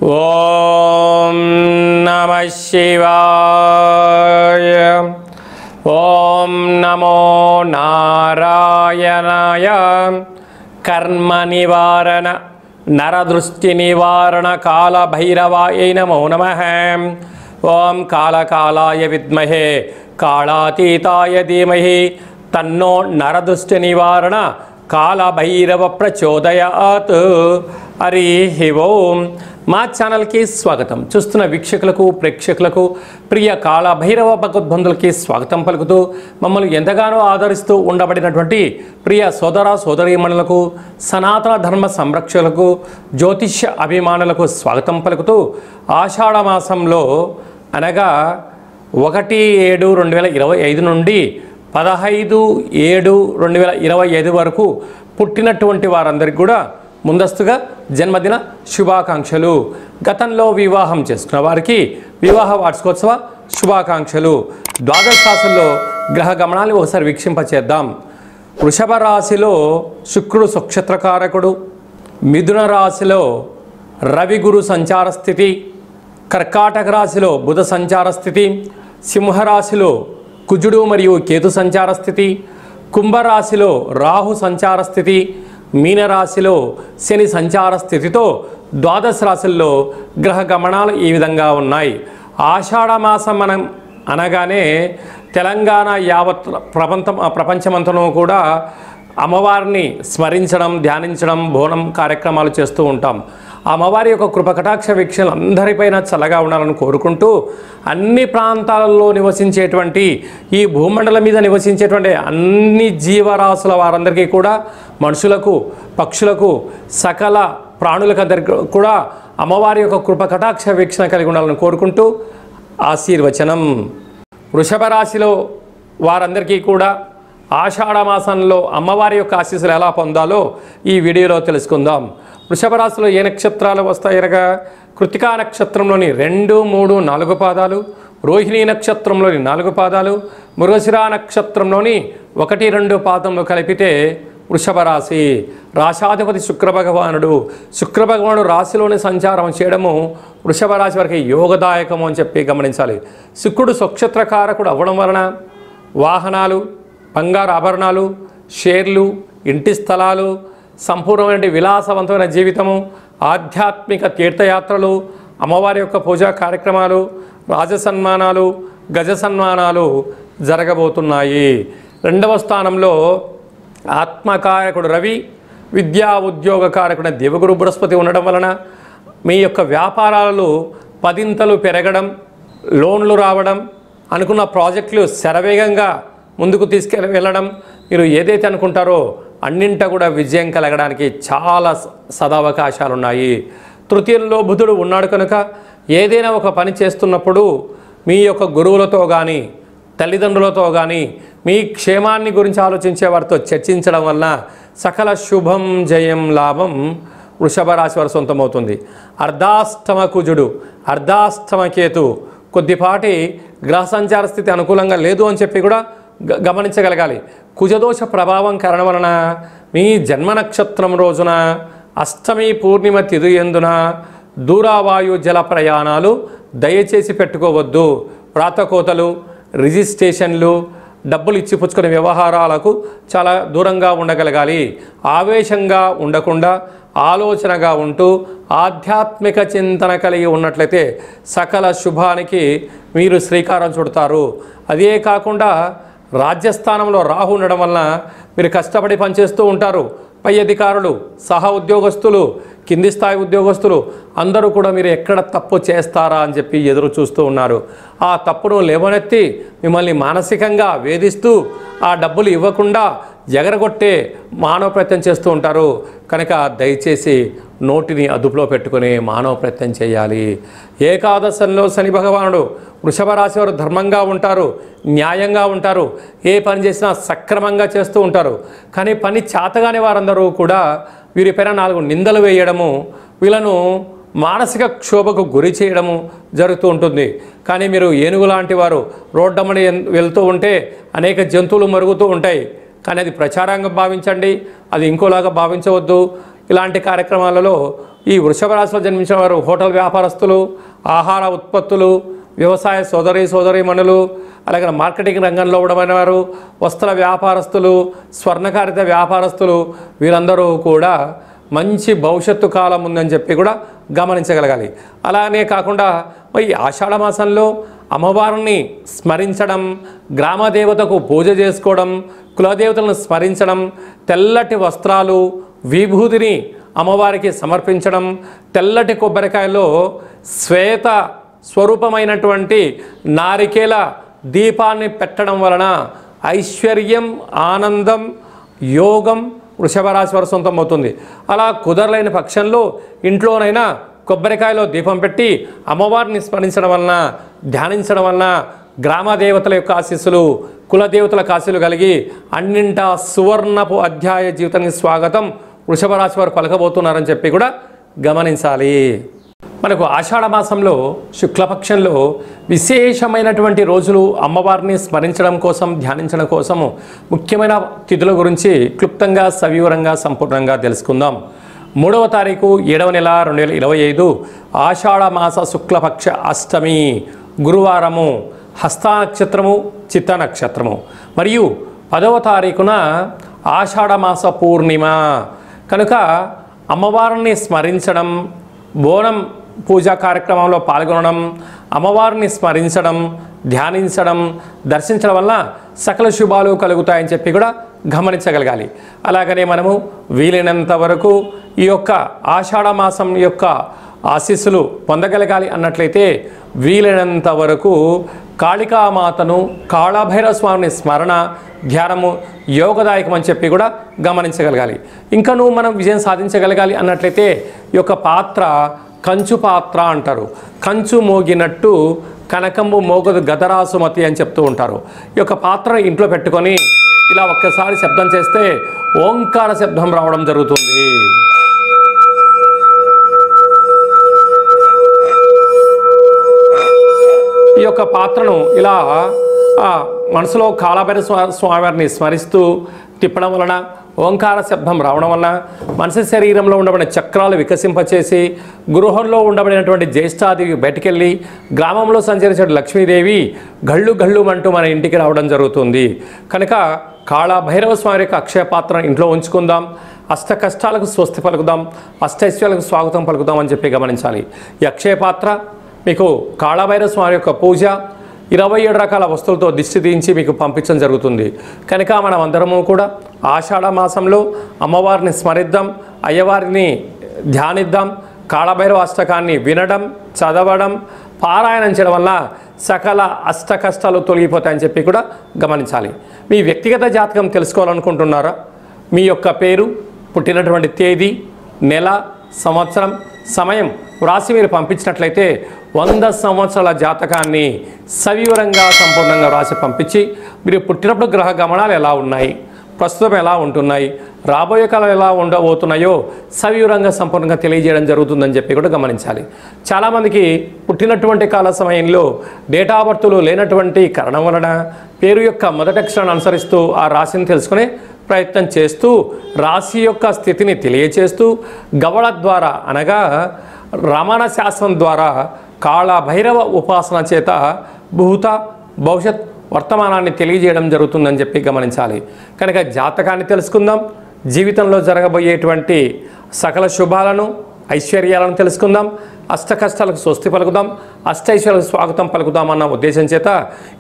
ఓం నమః శివాయ. ఓం నమో నారాయణాయ. కర్మ నివారణ నరదృష్టి నివారణ కాళభైరవాయ నమో నమః. ఓం కాళకాలాయ విద్మహే కాళాతీతాయ ధీమహి తన్నో నరదృష్టి నివారణ కాళభైరవ ప్రచోదయాత్. హరి ఓం. మా ఛానల్కి స్వాగతం. చూస్తున్న వీక్షకులకు ప్రేక్షకులకు ప్రియ కాళభైరవ భగవద్బంధులకి స్వాగతం పలుకుతూ మమ్మల్ని ఎంతగానో ఆదరిస్తూ ఉండబడినటువంటి ప్రియ సోదర సోదరీమణులకు సనాతన ధర్మ సంరక్షకులకు జ్యోతిష్య అభిమానులకు స్వాగతం పలుకుతూ ఆషాఢ మాసంలో అనగా 1/7/2025 నుండి 15/7/2025 వరకు పుట్టినటువంటి వారందరికీ కూడా ముందస్తుగా జన్మదిన శుభాకాంక్షలు. గతంలో వివాహం చేసుకున్న వారికి వివాహ వార్షికోత్సవ శుభాకాంక్షలు. ద్వాదశ రాశుల్లో గ్రహ గమనాన్ని ఒకసారి వీక్షింపచేద్దాం. వృషభ రాశిలో శుక్రుడు నక్షత్రకారకుడు, మిథున రాశిలో రవి గురు సంచార స్థితి, కర్కాటక రాశిలో బుధ సంచార స్థితి, సింహరాశిలో కుజుడు మరియు కేతు సంచార స్థితి, కుంభరాశిలో రాహు సంచార స్థితి, మీనరాశిలో శని సంచార స్థితితో ద్వాదశ రాశుల్లో గ్రహ గమనాలు ఈ విధంగా ఉన్నాయి. ఆషాఢ మాసం మనం అనగానే తెలంగాణ యావత్ ప్రపంచమంతను కూడా అమ్మవారిని స్మరించడం, ధ్యానించడం, బోనం కార్యక్రమాలు చేస్తూ ఉంటాం. అమ్మవారి యొక్క కృపకటాక్ష వీక్షణలు అందరిపైన చల్లగా ఉండాలని కోరుకుంటూ అన్ని ప్రాంతాలలో నివసించేటువంటి ఈ భూమండలం మీద నివసించేటువంటి అన్ని జీవరాశుల వారందరికీ కూడా మనుషులకు, పక్షులకు, సకల ప్రాణులకందరికీ కూడా అమ్మవారి యొక్క కృపకటాక్ష వీక్షణ కలిగి ఉండాలని కోరుకుంటూ ఆశీర్వచనం. వృషభ రాశిలో వారందరికీ కూడా ఆషాఢ మాసంలో అమ్మవారి యొక్క ఆశీస్సులు ఎలా పొందాలో ఈ వీడియోలో తెలుసుకుందాం. వృషభ రాశిలో ఏ నక్షత్రాలు వస్తాయనగా కృతికా నక్షత్రంలోని 2, 3, 4 పాదాలు, రోహిణీ నక్షత్రంలోని 4 పాదాలు, మృగశిర నక్షత్రంలోని 1, 2 పాదంలో కలిపితే వృషభ రాశి. రాశాధిపతి శుక్రభగవానుడు. శుక్రభగవానుడు రాశిలోని సంచారం చేయడము వృషభ రాశి వారికి యోగదాయకము అని చెప్పి గమనించాలి. శుక్రుడు నక్షత్రకారకుడు అవ్వడం వలన వాహనాలు, బంగారు ఆభరణాలు, షేర్లు, ఇంటి స్థలాలు, సంపూర్ణమైన విలాసవంతమైన జీవితము, ఆధ్యాత్మిక తీర్థయాత్రలు, అమ్మవారి యొక్క పూజా కార్యక్రమాలు, రాజసన్మానాలు, గజ సన్మానాలు జరగబోతున్నాయి. 2వ స్థానంలో ఆత్మకారకుడు రవి, విద్యా ఉద్యోగ కారకుడు దేవగురు బృహస్పతి ఉండడం వలన మీ యొక్క వ్యాపారాలు 10 పెరగడం, లోన్లు రావడం, అనుకున్న ప్రాజెక్టులు శరవేగంగా ముందుకు వెళ్ళడం, మీరు ఏదైతే అనుకుంటారో అన్నింట కూడా విజయం కలగడానికి చాలా సదవకాశాలు ఉన్నాయి. తృతీయంలో బుధుడు ఉన్నాడు కనుక ఏదైనా ఒక పని చేస్తున్నప్పుడు మీ యొక్క గురువులతో కానీ తల్లిదండ్రులతో కానీ మీ క్షేమాన్ని గురించి ఆలోచించే వారితో చర్చించడం వలన సకల శుభం, జయం, లాభం వృషభ రాశి వారి సొంతమవుతుంది. అర్ధాష్టమ కుజుడు, అర్ధాష్టమ కేతు కొద్దిపాటి గ్రహ సంచార స్థితి అనుకూలంగా లేదు అని చెప్పి కూడా గమనించగలగాలి. కుజదోష ప్రభావం కారణం వలన మీ జన్మ నక్షత్రం రోజున అష్టమి పూర్ణిమ తిథి యందున దూరావాయు జల ప్రయాణాలు దయచేసి పెట్టుకోవద్దు. వ్రాతకోతలు, రిజిస్ట్రేషన్లు, డబ్బులు ఇచ్చిపుచ్చుకునే వ్యవహారాలకు చాలా దూరంగా ఉండగలగాలి. ఆవేశంగా ఉండకుండా ఆలోచనగా ఉంటూ ఆధ్యాత్మిక చింతన కలిగి ఉన్నట్లయితే సకల శుభానికి మీరు శ్రీకారం చుడతారు. అదే కాకుండా రాజ్యస్థానంలో రాహు ఉండడం వలన మీరు కష్టపడి పనిచేస్తూ ఉంటారు. పై అధికారులు, సహా ఉద్యోగస్తులు, కింది స్థాయి ఉద్యోగస్తులు అందరూ కూడా మీరు ఎక్కడ తప్పు చేస్తారా అని చెప్పి ఎదురు చూస్తూ ఉన్నారు. ఆ తప్పును లేవనెత్తి మిమ్మల్ని మానసికంగా వేధిస్తూ ఆ డబ్బులు ఇవ్వకుండా ఎగరగొట్టే మానవ ప్రయత్నం చేస్తూ ఉంటారు. కనుక దయచేసి నోటిని అదుపులో పెట్టుకుని మానవ ప్రయత్నం చేయాలి. ఏకాదశంలో శని భగవానుడు. వృషభ రాశి వారు ధర్మంగా ఉంటారు, న్యాయంగా ఉంటారు, ఏ పని చేసినా సక్రమంగా చేస్తూ ఉంటారు. కానీ పని చేతగానే వారందరూ కూడా వీరిపైన 4 నిందలు వేయడము, వీళ్ళను మానసిక క్షోభకు గురి చేయడము జరుగుతూ ఉంటుంది. కానీ మీరు ఏనుగు లాంటి వారు రోడ్డమ్మని వెళ్తూ ఉంటే అనేక జంతువులు మరుగుతూ ఉంటాయి. కానీ అది ప్రచారంగా భావించండి, అది ఇంకోలాగా భావించవద్దు. ఇలాంటి కార్యక్రమాలలో ఈ వృషభ రాశిలో జన్మించిన వారు హోటల్ వ్యాపారస్తులు, ఆహార ఉత్పత్తులు, వ్యవసాయ సోదరీమణులు, అలాగే మార్కెటింగ్ రంగంలో ఉండమైన వారు, వస్త్ర వ్యాపారస్తులు, స్వర్ణకారిత వ్యాపారస్తులు, వీరందరూ కూడా మంచి భవిష్యత్తు కాలం ఉందని చెప్పి కూడా గమనించగలగాలి. అలానే కాకుండా ఈ ఆషాఢ మాసంలో అమ్మవారిని స్మరించడం, గ్రామదేవతకు పూజ చేసుకోవడం, కులదేవతలను స్మరించడం, తెల్లటి వస్త్రాలు, విభూతిని అమ్మవారికి సమర్పించడం, తెల్లటి కొబ్బరికాయలో శ్వేత స్వరూపమైనటువంటి నారికేల దీపాన్ని పెట్టడం వలన ఐశ్వర్యం, ఆనందం, యోగం వృషభ రాశి వారు సొంతం అవుతుంది. అలా కుదరలేని పక్షంలో ఇంట్లోనైనా కొబ్బరికాయలో దీపం పెట్టి అమ్మవారిని స్మరించడం వలన, ధ్యానించడం వలన గ్రామ దేవతల యొక్క ఆశీస్సులు, కులదేవతల ఆశీస్సులు కలిగి అన్నింటా సువర్ణపు అధ్యాయ జీవితానికి స్వాగతం వృషభ రాశి వారు పలకబోతున్నారని చెప్పి కూడా గమనించాలి. మనకు ఆషాఢ మాసంలో శుక్లపక్షంలో విశేషమైనటువంటి రోజులు అమ్మవారిని స్మరించడం కోసం, ధ్యానించడం కోసము ముఖ్యమైన తిథుల గురించి క్లుప్తంగా, సవివరంగా, సంపూర్ణంగా తెలుసుకుందాం. 3వ తారీఖు 7వ నెల 2025 ఆషాఢ మాస శుక్లపక్ష అష్టమి గురువారము, హస్త నక్షత్రము, చిత్త నక్షత్రము. మరియు 10వ తారీఖున ఆషాఢ మాస పూర్ణిమ కనుక అమ్మవారిని స్మరించడం, బోనం పూజా కార్యక్రమంలో పాల్గొనడం, అమ్మవారిని స్మరించడం, ధ్యానించడం, దర్శించడం వల్ల సకల శుభాలు కలుగుతాయని చెప్పి కూడా గమనించగలగాలి. అలాగనే మనము వీలైనంత వరకు ఈ యొక్క ఆషాఢ మాసం యొక్క ఆశీస్సులు పొందగలగాలి అన్నట్లయితే వీలైనంత వరకు కాళికామాతను, కాళభైరవ స్వామిని స్మరణ, ధ్యానము యోగదాయకం అని చెప్పి కూడా గమనించగలగాలి. ఇంకనూ మనం విజయం సాధించగలగాలి అన్నట్లయితే ఈ యొక్క పాత్ర కంచు పాత్ర అంటారు. కంచు మోగినట్టు కనకంబు మోగదు గదరాసుమతి అని చెప్తూ ఉంటారు. ఈ యొక్క పాత్ర ఇంట్లో పెట్టుకొని ఇలా ఒక్కసారి శబ్దం చేస్తే ఓంకార శబ్దం రావడం జరుగుతుంది. ఈ యొక్క పాత్రను ఇలా మనసులో కాళభైరవ స్వామివారిని స్మరిస్తూ తిప్పడం వలన, ఓంకార శబ్దం రావడం వలన మనిషి శరీరంలో ఉండబడిన చక్రాలు వికసింపచేసి గృహంలో ఉండబడినటువంటి జ్యేష్ఠాదేవి బయటికెళ్ళి గ్రామంలో సంచరించే లక్ష్మీదేవి గళ్ళు గళ్ళు అంటూ మన ఇంటికి రావడం జరుగుతుంది. కనుక కాళభైరవ స్వామి యొక్క అక్షయ పాత్రను ఇంట్లో ఉంచుకుందాం. అష్ట కష్టాలకు స్వస్తి పలుకుదాం, అష్టైశ్వర్యాలకు స్వాగతం పలుకుదాం అని చెప్పి గమనించాలి. ఈ అక్షయ పాత్ర మీకు కాళభైరవ స్వామి యొక్క పూజ 27 రకాల వస్తువులతో దిష్టి తీయించి మీకు పంపించడం జరుగుతుంది. కనుక మనం అందరము కూడా ఆషాఢ మాసంలో అమ్మవారిని స్మరిద్దాం, అయ్యవారిని ధ్యానిద్దాం, కాళభైరవ అష్టకాన్ని వినడం, చదవడం, పారాయణం చేయడం వల్ల సకల అష్ట కష్టాలు తొలగిపోతాయని చెప్పి కూడా గమనించాలి. మీ వ్యక్తిగత జాతకం తెలుసుకోవాలనుకుంటున్నారా? మీ యొక్క పేరు, పుట్టినటువంటి తేదీ, నెల, సంవత్సరం, సమయం వ్రాసి మీరు పంపించినట్లయితే 100 సంవత్సరాల జాతకాన్ని సవివరంగా, సంపూర్ణంగా వ్రాసి పంపించి మీరు పుట్టినప్పుడు గ్రహ గమనాలు ఎలా ఉన్నాయి, ప్రస్తుతం ఎలా ఉంటున్నాయి, రాబోయే కాలం ఎలా ఉండబోతున్నాయో సవివరంగా, సంపూర్ణంగా తెలియజేయడం జరుగుతుందని చెప్పి కూడా గమనించాలి. చాలామందికి పుట్టినటువంటి కాల సమయంలో డేటా బర్త్లు లేనటువంటి కారణం వలన పేరు యొక్క మొదటి అక్షరాన్ని అనుసరిస్తూ ఆ రాశిని తెలుసుకునే ప్రయత్నం చేస్తూ రాశి యొక్క స్థితిని తెలియచేస్తూ గవళ ద్వారా అనగా రమణ శాస్త్రం ద్వారా కాళభైరవ ఉపాసన చేత భూత, భవిష్యత్, వర్తమానాన్ని తెలియజేయడం జరుగుతుందని చెప్పి గమనించాలి. కనుక జాతకాన్ని తెలుసుకుందాం, జీవితంలో జరగబోయేటువంటి సకల శుభాలను, ఐశ్వర్యాలను తెలుసుకుందాం, అష్ట కష్టాలకు స్వస్తి పలుకుదాం, అష్టైశ్వర్యాలకు స్వాగతం పలుకుదాం అన్న ఉద్దేశం చేత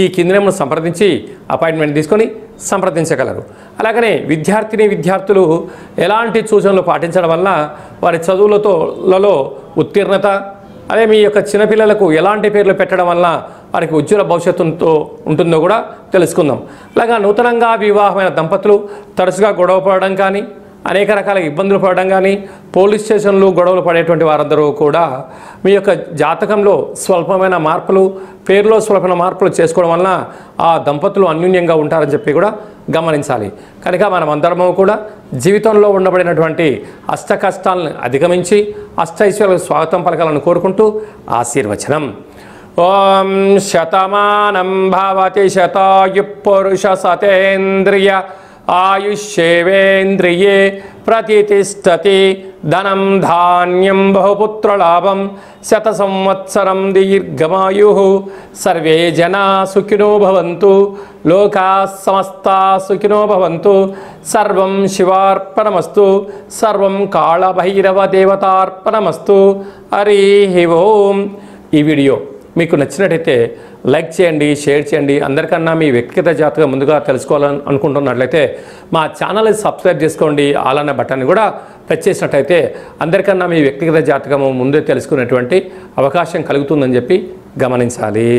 ఈ కింది నెంబర్ను సంప్రదించి అపాయింట్మెంట్ తీసుకొని సంప్రదించగలరు. అలాగనే విద్యార్థులు ఎలాంటి సూచనలు పాటించడం వల్ల వారి చదువులలో ఉత్తీర్ణత, అదే మీ యొక్క చిన్నపిల్లలకు ఎలాంటి పేర్లు పెట్టడం వల్ల వారికి ఉజ్వల భవిష్యత్తుతో ఉంటుందో కూడా తెలుసుకుందాం. అలాగా నూతనంగా వివాహమైన దంపతులు తరచుగా గొడవ పడడం కానీ, అనేక రకాల ఇబ్బందులు పడడం కానీ, పోలీస్ స్టేషన్లు గొడవలు పడేటువంటి వారందరూ కూడా మీ యొక్క జాతకంలో స్వల్పమైన మార్పులు, పేరులో స్వల్పమైన మార్పులు చేసుకోవడం వలన ఆ దంపతులు అన్యోన్యంగా ఉంటారని చెప్పి కూడా గమనించాలి. కనుక మనం అందరము కూడా జీవితంలో ఉండబడినటువంటి అష్ట కష్టాలను అధిగమించి అష్టైశ్వర్యాలకు స్వాగతం పలకాలని కోరుకుంటూ ఆశీర్వచనం. ఓం శతమానం భవతి శతాయు పురుష సతేంద్రియ ఆయుష్యేవేంద్రియే ప్రతిష్టతి ధనం ధాన్యం బహుపుత్రలాభం శత సంవత్సరం దీర్ఘమాయు సర్వే జనా సుఖినో భవంతు లోకా సమస్తా సుఖినో భవంతు సర్వం శివార్పణమస్తు సర్వం కాళభైరవ దేవతార్పణమస్తు హరి ఓం. ఈ వీడియో మీకు నచ్చినట్టయితే లైక్ చేయండి, షేర్ చేయండి. అందరికన్నా మీ వ్యక్తిగత జాతకం ముందుగా తెలుసుకోవాలని అనుకుంటున్నట్లయితే మా ఛానల్ని సబ్స్క్రైబ్ చేసుకోండి. ఆల్ అనే బటన్ని కూడా ప్రెస్ చేసినట్టయితే అందరికన్నా మీ వ్యక్తిగత జాతకము ముందే తెలుసుకునేటువంటి అవకాశం కలుగుతుందని చెప్పి గమనించాలి.